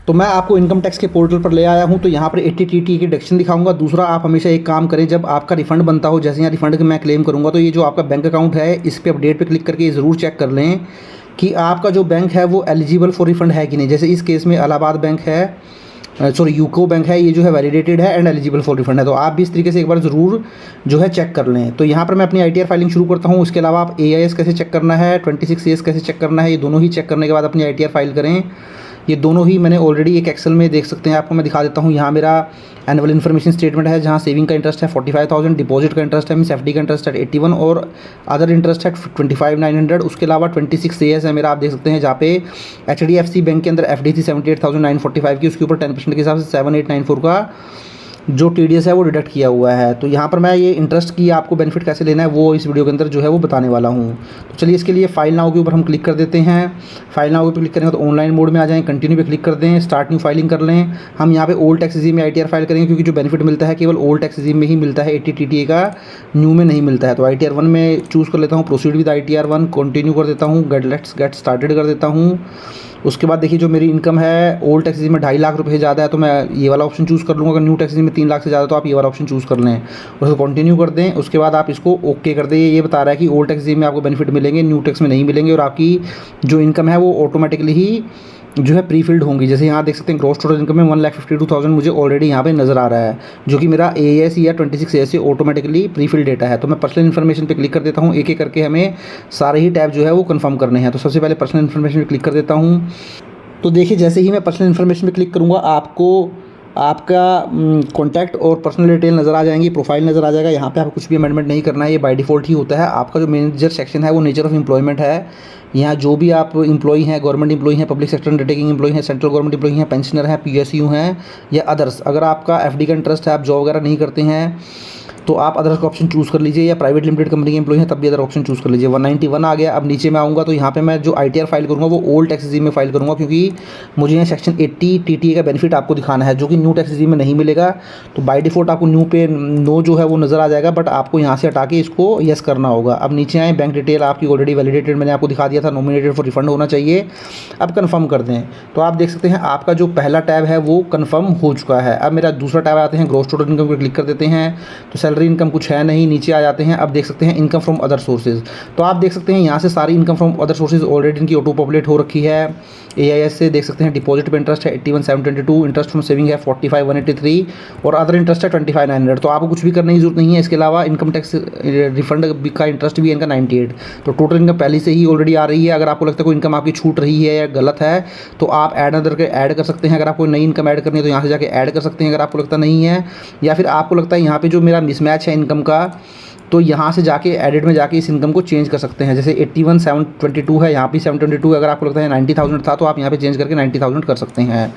तो मैं आपको इनकम टैक्स के पोर्टल पर ले आया हूँ। तो यहाँ पर 80 टीटी की डिडक्शन दिखाऊंगा। दूसरा, आप हमेशा एक काम करें, जब आपका रिफंड बनता हो, जैसे यहाँ रिफंड मैं क्लेम करूँगा, तो ये जो आपका बैंक अकाउंट है इस पर अपडेट पे क्लिक करके ज़रूर चेक कर लें कि आपका जो बैंक है वो एलिजिबल फॉर रिफंड है कि नहीं। जैसे इस केस में इलाहाबाद बैंक है, सॉरी यूको बैंक है, ये जो है वैलिडेटेड है एंड एलिजिबल फॉर रिफंड है। तो आप भी इस तरीके से एक बार ज़रूर जो है चेक कर लें। तो यहाँ पर मैं अपनी ITR फाइलिंग शुरू करता हूँ। उसके अलावा आप AIS कैसे चेक करना है, 26AS कैसे चेक करना है, ये दोनों ही चेक करने के बाद अपनी ITR फाइल करें। ये दोनों ही मैंने ऑलरेडी एक एक्सेल में देख सकते हैं, आपको मैं दिखा देता हूँ। यहाँ मेरा एनुअल इन्फॉर्मेशन स्टेटमेंट है, जहाँ सेविंग का इंटरेस्ट है 45,000, डिपॉजिट का इंटरेस्ट है मीन्स FD का इंटरेस्ट है 81 और अदर इंटरेस्ट है 25,900। उसके अलावा 26AS है मेरा, आप देख सकते हैं, जहाँ पे HDFC बैंक के अंदर FD थी 78,945 की, उसके ऊपर 10% के हिसाब से 7894 का जो TDS है वो डिडक्ट किया हुआ है। तो यहाँ पर मैं ये इंटरेस्ट की आपको बेनिफिट कैसे लेना है वो इस वीडियो के अंदर जो है वो बताने वाला हूँ। तो चलिए इसके लिए फाइल नाउ के ऊपर हम क्लिक कर देते हैं। फाइल नाउ के ऊपर क्लिक करेंगे तो ऑनलाइन मोड में आ जाएं, कंटिन्यू पे क्लिक कर दें, स्टार्ट न्यू फाइलिंग कर लें। हम यहाँ पे ओल्ड टैक्स रिजीम में ITR फाइल करेंगे, क्योंकि जो बेनिफिट मिलता है केवल ओल्ड टैक्स रिजीम में ही मिलता है, 80 TTA का न्यू में नहीं मिलता है। तो ITR 1 में चूज़ कर लेता हूँ, प्रोसीड विद ITR 1, कंटिन्यू कर देता हूँ, लेट्स गेट स्टार्टेड कर देता हूँ। उसके बाद देखिए जो मेरी इनकम है ओल्ड टैक्स में 2.5 लाख रुपये ज़्यादा है, तो मैं ये वाला ऑप्शन चूज़ कर लूँगा। अगर न्यू टैक्स में 3 लाख से ज़्यादा तो आप ये वाला ऑप्शन चूज़ कर लें, उसको कंटिन्यू कर दें। उसके बाद आप इसको ओके कर दें। ये बता रहा है कि ओल्ड टैक्स में आपको बेनिफिट मिलेंगे, न्यू टैक्स में नहीं मिलेंगे, और आपकी जो इनकम है वो ऑटोमेटिकली ही जो है प्रीफिल्ड होंगी। जैसे यहाँ देख सकते हैं ग्रॉस टोटल इनकम में 1,52,000 मुझे ऑलरेडी यहाँ पे नज़र आ रहा है, जो कि मेरा AS या 26AS से ऑटोमेटिकली प्रीफिल्ड डेटा है। तो मैं पर्सनल इन्फॉर्मेशन पे क्लिक कर देता हूँ। एक एक करके हमें सारे ही टैब जो है वो कंफर्म करने हैं। तो सबसे पहले पर्सनल इन्फॉर्मेशन पे क्लिक कर देता हूँ। तो देखिए जैसे ही मैं पर्सनल इन्फॉर्मेशन पे क्लिक करूँगा, आपको आपका कॉन्टैक्ट और पर्सनल डिटेल नज़र आ जाएंगी, प्रोफाइल नज़र आ जाएगा। यहाँ पे आपको कुछ भी अमेंडमेंट नहीं करना है, ये बाय डिफ़ॉल्ट ही होता है। आपका जो मेजर सेक्शन है वो नेचर ऑफ एम्प्लॉयमेंट है। यहाँ जो भी आप एम्प्लॉई हैं, गवर्नमेंट एम्प्लॉई हैं, पब्लिक सेक्टर अंडरटेकिंग एम्प्लॉई हैं, सेंट्रल गवर्नमेंट एम्प्लॉई हैं, पेंशनर हैं, PSU हैं या अदर्स। अगर आपका FD का इंटरेस्ट है, आप जॉब वगैरह नहीं करते हैं, तो आप अदर्स का ऑप्शन चूज़ कर लीजिए, या प्राइवेट लिमिटेड कंपनी के एम्प्लॉई हैं तब भी अदर ऑप्शन चूज़ कर लीजिए। 191 आ गया। अब नीचे मैं आऊँगा तो यहाँ पे मैं जो ITR फाइल करूँगा वो ओल्ड टैक्स रिजीम में फाइल करूँगा, क्योंकि मुझे यहाँ सेक्शन 80 TTA का बेनिफिट आपको दिखाना है, जो कि न्यू टैक्स रिजीम में नहीं मिलेगा। तो बाय डिफ़ॉल्ट आपको न्यू पे नो जो है वो नज़र आ जाएगा, बट आपको यहाँ से हटा के इसको येस करना होगा। अब नीचे आए, बैंक डिटेल आपकी ऑलरेडी वैलिडेटेड मैंने आपको दिखा दिया था, नॉमिनेटेड फॉर रिफंड होना चाहिए। अब कन्फर्म कर दें। तो आप देख सकते हैं आपका जो पहला टैब है वो कन्फर्म हो चुका है। अब मेरा दूसरा टैब आते हैं, ग्रॉस टोटल इनकम पर क्लिक कर देते हैं। तो सैलरी इनकम कुछ है नहीं, नीचे आ जाते हैं। अब देख सकते हैं इनकम फ्रॉम अदर सोर्सेज। तो आप देख सकते हैं यहाँ से सारी income from other sources already इनकी ऑटो पॉपुलेट हो रखी है। AIS से देख सकते हैं डिपॉजिट पे इंटरेस्ट है 81,722, इंटरेस्ट फ्रॉम सेविंग है 45,183 और अदर इंटरेस्ट है 25,900। तो आपको कुछ भी करने की जरूरत नहीं है। इसके अलावा इनकम टैक्स रिफंड का इंटरेस्ट भी है इनका 98। तो टोटल इनकम पहले से ही ऑलरेडी आ रही है। अगर आपको लगता है कोई इनकम आपकी छूट रही है या गलत है तो आप ऐड अदर के ऐड कर सकते हैं। अगर आपको नई इनकम ऐड करनी है तो यहाँ से जाके ऐड कर सकते हैं, अगर आपको लगता नहीं है। या फिर आपको लगता है यहाँ पे जो मेरा मिसमैच है इनकम का, तो यहाँ से जाके एडिट में जाके इस इनकम को चेंज कर सकते हैं। जैसे 81,722 है, यहाँ पे 722 है। अगर आपको लगता है 90,000 था तो आप यहाँ पे चेंज करके 90,000 कर सकते हैं।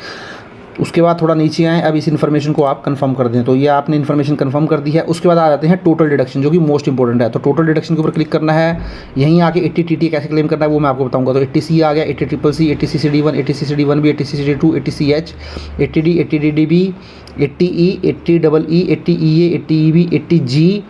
उसके बाद थोड़ा नीचे आएँ, अब इस इन्फॉर्मेशन को आप कंफर्म कर दें। तो ये आपने इन्फॉर्मेशन कंफर्म कर दी है। उसके बाद आ जाते हैं टोटल डिडक्शन, जो कि मोस्ट इंपॉर्टेंट है। तो टोटल डिडक्शन के ऊपर क्लिक करना है। यहीं आके 80 TTA कैसे क्लेम करना है वो मैं आपको बताऊंगा। तो 80C आ गया, 80CCC, 80CCD1, 80CCD1B, 80CCD2, 80CH, 80D, 80DDB, 80E, 80EE, 80EA, 80EB, 80G।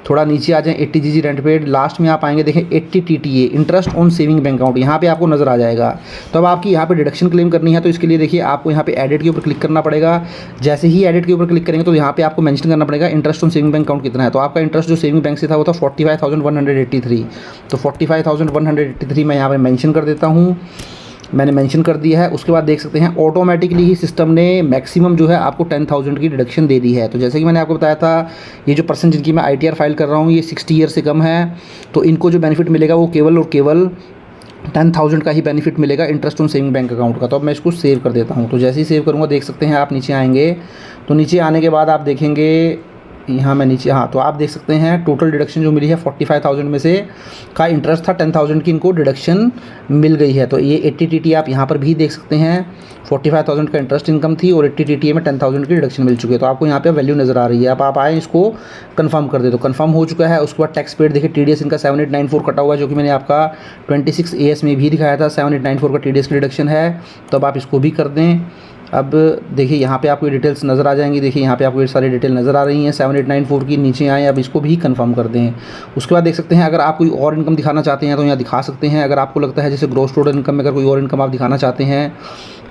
थोड़ा नीचे आ जाएं, 80GG रेंट पेड। लास्ट में आप आएंगे, देखें 80 TTA interest on saving bank account, यहाँ पे आपको नज़र आ जाएगा। तो अब आपकी यहाँ पे डिडक्शन क्लेम करनी है, तो इसके लिए देखिए आपको यहाँ पे एडिट के ऊपर क्लिक करना पड़ेगा। जैसे ही एडिट के ऊपर क्लिक करेंगे तो यहाँ पे आपको मेंशन करना पड़ेगा interest on saving bank account कितना है। तो आपका इंटरेस्ट जो सेविंग बैंक से था वो था 45,183। तो 45,183 मैं यहाँ पर मैंशन कर देता हूँ। मैंने मेंशन कर दिया है। उसके बाद देख सकते हैं ऑटोमेटिकली ही सिस्टम ने मैक्सिमम जो है आपको 10,000 की डिडक्शन दे दी है। तो जैसे कि मैंने आपको बताया था, ये जो पर्सन जिनकी मैं ITR फाइल कर रहा हूँ ये 60 ईयर से कम है, तो इनको जो बेनिफिट मिलेगा वो केवल और केवल 10,000 का ही बेनिफिट मिलेगा interest on saving bank account का। तो अब मैं इसको सेव कर देता हूँ। तो जैसे ही सेव करूँगा देख सकते हैं आप नीचे आएँगे, तो नीचे आने के बाद आप देखेंगे यहाँ मैं नीचे, हाँ, तो आप देख सकते हैं टोटल डिडक्शन जो मिली है 45,000 में से का इंटरेस्ट था 10,000 की इनको डिडक्शन मिल गई है। तो ये 80 TTA आप यहाँ पर भी देख सकते हैं, 45,000 का इंटरेस्ट इनकम थी और 80 TTA में 10,000 की डिडक्शन मिल चुकी है। तो आपको यहाँ पे वैल्यू नज़र आ रही है। अब आप आए इसको कंफर्म कर दे, तो कंफर्म हो चुका है। उसके बाद टैक्स पेड देखिए TDS इनका 7894 कटा हुआ है, जो कि मैंने आपका 26AS में भी दिखाया था 7894 का TDS की डिडक्शन है। तो अब आप इसको भी कर दें। अब देखिए यहाँ पे आपको ये डिटेल्स नज़र आ जाएंगी। देखिए यहाँ पे आपको ये सारी डिटेल नज़र आ रही हैं 7894 की। नीचे आएँ, अब इसको भी कंफर्म कर दें। उसके बाद देख सकते हैं अगर आप कोई और इनकम दिखाना चाहते हैं तो यहाँ दिखा सकते हैं। अगर आपको लगता है जैसे ग्रॉस टोटल इनकम में अगर कोई और इनकम आप दिखाना चाहते हैं,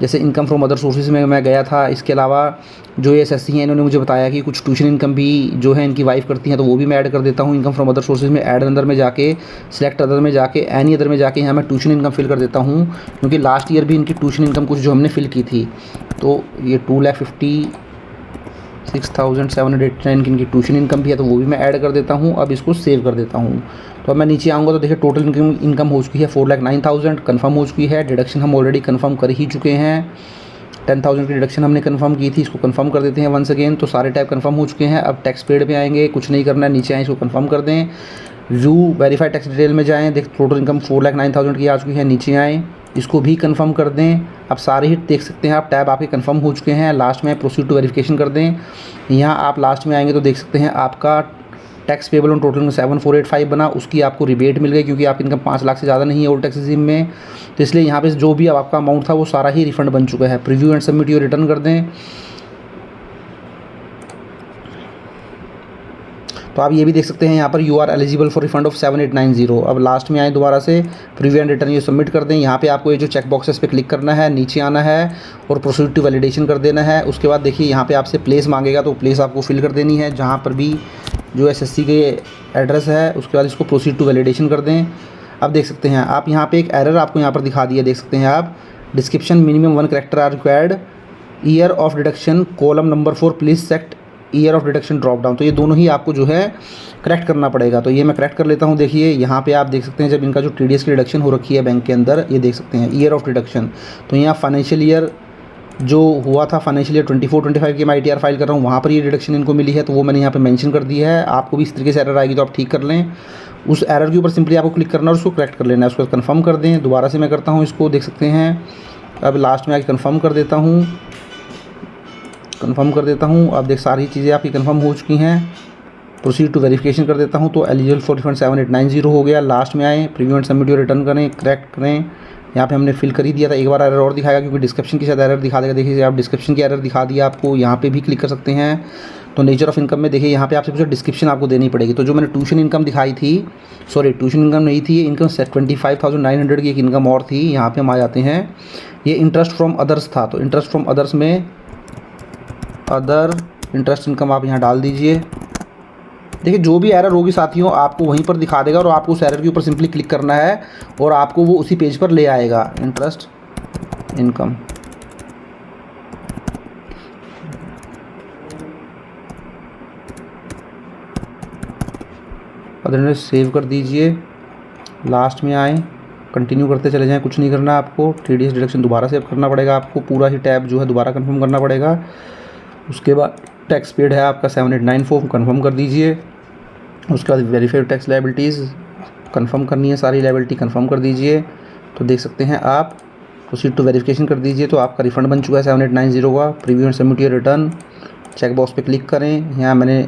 जैसे इनकम फ्रॉम अदर सोर्सेज में मैं गया था। इसके अलावा जो ये एसएससी हैं इन्होंने मुझे बताया कि कुछ ट्यूशन इनकम भी जो है इनकी वाइफ करती हैं, तो वो भी मैं ऐड कर देता हूँ। इनकम फ्रॉम अदर सोर्सेज में ऐड अंदर में जाके सिलेक्ट अदर में जाके एनी अदर में जाके यहाँ मैं ट्यूशन इनकम फिल कर देता हूँ, क्योंकि लास्ट ईयर भी इनकी ट्यूशन इनकम कुछ जो हमने फिल की थी। तो ये 2,56,789 की इनकी ट्यूशन इनकम भी है, तो वो भी मैं ऐड कर देता हूँ। अब इसको सेव कर देता हूँ। तो अब मैं नीचे आऊँगा तो देखिए टोटल इनकम हो चुकी है 4,09,000 कन्फर्म हो चुकी है। डिडक्शन हम ऑलरेडी कन्फर्म कर ही चुके हैं। 10,000 की डिडक्शन हमने कंफर्म की थी, इसको कंफर्म कर देते हैं वंस अगेन। तो सारे टाइप कंफर्म हो चुके हैं। अब टैक्स पेड पे आएंगे, कुछ नहीं करना है, नीचे आए इसको कंफर्म कर दें। व्यू वेरीफाई टैक्स डिटेल में जाएँ, देख टोटल इनकम 4,09,000 की आ चुकी है। नीचे आएँ, इसको भी कंफर्म कर दें। अब सारे ही देख सकते हैं आप टैब आपके कंफर्म हो चुके हैं। लास्ट में प्रोसीड टू वेरिफिकेशन कर दें। यहाँ आप लास्ट में आएंगे तो देख सकते हैं आपका टैक्स पेबल ऑन टोटल में 7485 बना, उसकी आपको रिबेट मिल गई क्योंकि आपकी इनकम 5 लाख से ज़्यादा नहीं है ओल्ड टैक्स स्कीम में। तो इसलिए यहाँ पे जो भी आपका अमाउंट था वो सारा ही रिफंड बन चुका है। Preview and submit yo return कर दें। तो आप ये भी देख सकते हैं यहाँ पर you are eligible for refund of 7890। अब लास्ट में आए दोबारा से प्रीव्यू एंड रिटर्न ये सबमिट कर दें। यहाँ पे आपको ये जो चेक बॉक्सेस पे क्लिक करना है, नीचे आना है और प्रोसीड टू वैलिडेशन कर देना है। उसके बाद देखिए यहाँ पे आपसे प्लेस मांगेगा, तो प्लेस आपको फिल कर देनी है जहाँ पर भी जो एसएससी के एड्रेस है। उसके बाद इसको प्रोसीड टू वैलिडेशन कर दें। अब देख सकते हैं आप यहाँ पे एक एरर आपको यहाँ पर दिखा दिया, देख सकते हैं आप description minimum 1 character are required, year of deduction column number 4 please select year of deduction drop down. तो ये दोनों ही आपको जो है करेक्ट करना पड़ेगा। तो ये मैं करेक्ट कर लेता हूँ। देखिए यहाँ पे आप देख सकते हैं जब इनका जो टीडीएस की डिडक्शन हो रखी है बैंक के अंदर, ये देख सकते हैं ईयर ऑफ डिडक्शन। तो यहाँ फाइनेंशियल ईयर जो हुआ था फाइनेंशियल ईयर 24-25 की मैं ITR फाइल कर रहा हूँ, वहाँ पर ये डिडक्शन इनको मिली है, तो वो मैंने यहाँ पे मेंशन कर दी है। आपको भी इस तरीके से एरर आएगी तो आप ठीक कर लें। उस एरर के ऊपर सिंपली आपको क्लिक करना और उसको करेक्ट कर लेना है। उसको कंफर्म कर दें। दोबारा से मैं करता हूँ इसको, देख सकते हैं अब लास्ट में आके कंफर्म कर देता हूँ, कंफर्म कर देता हूँ। अब देख सारी चीज़ें आपकी कंफर्म हो चुकी हैं। प्रोसीड टू वेरिफिकेशन कर देता हूँ। तो एलिजिबल फॉर रिफंड 7890 हो गया। लास्ट में आए preview and submit yo return करें, करेक्ट करें। यहाँ पे हमने फिल कर ही दिया था। एक बार एरर और दिखाएगा क्योंकि डिस्क्रिप्शन की शायद एरर दिखा देगा। देखिए आप डिस्क्रिप्शन की एरर दिखा दिया आपको, यहाँ पे भी क्लिक कर सकते हैं। तो नेचर ऑफ इनकम में देखिए यहाँ पे आपसे पूछा डिस्क्रिप्शन आपको देनी पड़ेगी। तो जो मैंने ट्यूशन इनकम दिखाई थी, सॉरी ट्यूशन इनकम नहीं थी, ये इनकम 25,900 की एक इनकम और थी। यहाँ पे हम आ जाते हैं, ये इंटरेस्ट फ्रॉम अदर्स था। तो इंटरेस्ट फ्रॉम अदर्स में अदर इंटरेस्ट इनकम आप यहाँ डाल दीजिए। देखिए जो भी एरर होगी साथियों आपको वहीं पर दिखा देगा और आपको उस एरर के ऊपर सिंपली क्लिक करना है और आपको वो उसी पेज पर ले आएगा। इंटरेस्ट इनकम, अदर सेव कर दीजिए। लास्ट में आए, कंटिन्यू करते चले जाएं, कुछ नहीं करना आपको। टीडीएस डिडक्शन दोबारा सेव करना पड़ेगा आपको, पूरा ही टैब जो है दोबारा कंफर्म करना पड़ेगा। उसके बाद टैक्स पेड है आपका 7894 कंफर्म कर दीजिए। उसके बाद वेरीफाइड टैक्स लायबिलिटीज़ कंफर्म करनी है, सारी लायबिलिटी कंफर्म कर दीजिए। तो देख सकते हैं आप प्रोसीड टू वेरिफिकेशन कर दीजिए। तो आपका रिफंड बन चुका है 7890 का। Preview and submit your return, check box पे क्लिक करें। यहाँ मैंने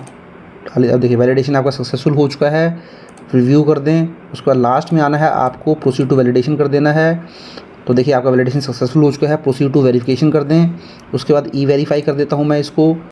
अब देखिए वैलिडेशन आपका सक्सेसफुल हो चुका है, प्रीव्यू कर दें। उसके बाद लास्ट में आना है, आपको प्रोसीड टू वैलिडेशन कर देना है। तो देखिए आपका वैलिडेशन सक्सेसफुल हो चुका है, प्रोसीड टू वेरिफिकेशन कर दें। उसके बाद ई वेरीफाई कर देता हूँ मैं इसको।